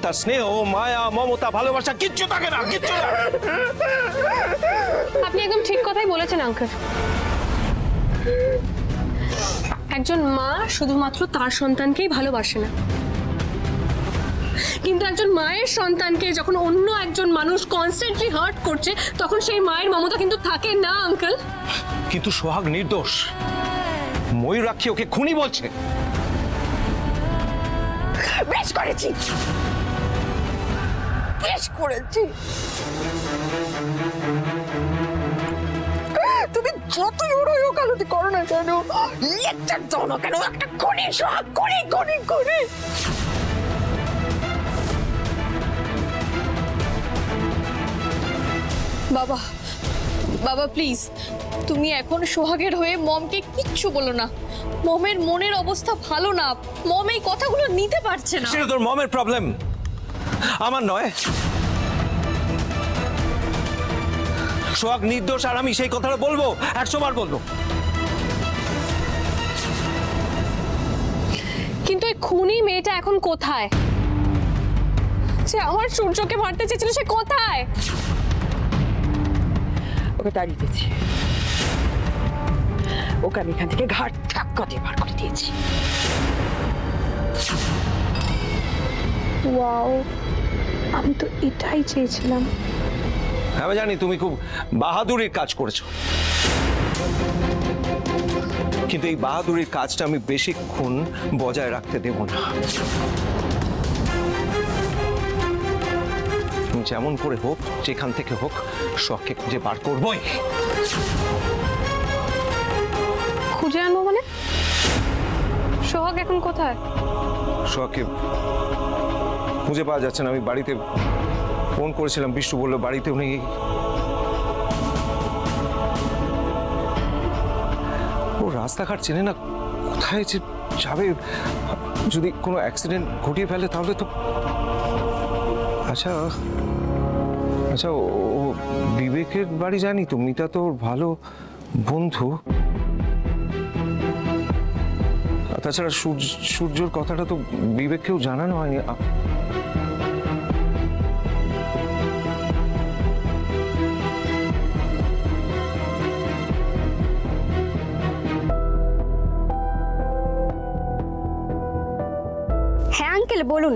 তার স্নেহ, মায়া, মমতা, ভালোবাসা কিচ্ছু থাকে না, কিচ্ছু না। আপনি একদম ঠিক কথাই বলেছেন আঙ্কেল। একজন মা শুধুমাত্র তার সন্তানকেই ভালোবাসে না, কিন্তু একজন মায়ের সন্তানকে যখন অন্য একজন মানুষ কনস্ট্যান্টলি হার্ট করছে, তখন সেই মায়ের মমতা কিন্তু থাকে না আঙ্কেল। কিন্তু সোহাগ নির্দোষ। ময়ূরাক্ষী ওকে খুনি বলছে। বেশ করেছি, বেশ করেছি। তুমি যতই ওরই ওকালতি করো না কেন, লেকচার দাও না কেন, একটা খুনি সোহাগ, খুনি খুনি খুনি। বাবা, বাবা প্লিজ, তুমি এখন সোহাগের হয়ে মমকে কিচ্ছু বলো না। মমের মনের অবস্থা ভালো না, মম এই কথাগুলো নিতে পারছে না। সেটা তোর মমের প্রবলেম, আমার নয়। সোহাগ নির্দোষ আর আমি সেই কথাটা বলবো, 100 বার বলবো। কিন্তু এই খুনি মেয়েটা এখন কোথায়? যে আমার সূর্যকে মারতে চেয়েছিল, সে কোথায়? ওকে তাড়িয়ে দিয়েছি, ওকে আমি এখান থেকে ঘাট ধাক্কা দিয়ে বার করে দিয়েছি। ওয়াও, আমি তো এটাই চেয়েছিলাম। আমি জানি তুমি খুব বাহাদুরির কাজ করেছো, কিন্তু এই বাহাদুরির কাজটা আমি বেশিক্ষণ বজায় রাখতে দেব না। যেমন করে হোক, যেখান থেকে হোক, শখকে খুঁজে বার করবই। খুঁজে আনবো মানে? সোহাগ এখন কোথায়? শখকে খুঁজে পাওয়া যাচ্ছে না। আমি বাড়িতে ফোন করেছিলাম, বিষ্ণু বললো বাড়িতেও নেই। ও রাস্তাঘাট চেনে না, কোথায় যে যাবে। যদি কোনো অ্যাক্সিডেন্ট ঘটিয়ে ফেলে তাহলে তো। আচ্ছা আচ্ছা, ও বিবেকের বাড়ি জানি তো, মিতা তো ওর ভালো বন্ধু। তাছাড়া সূর্যর কথাটা তো বিবেককেও জানানো হয়নি। হ্যাঁ আঙ্কেল বলুন।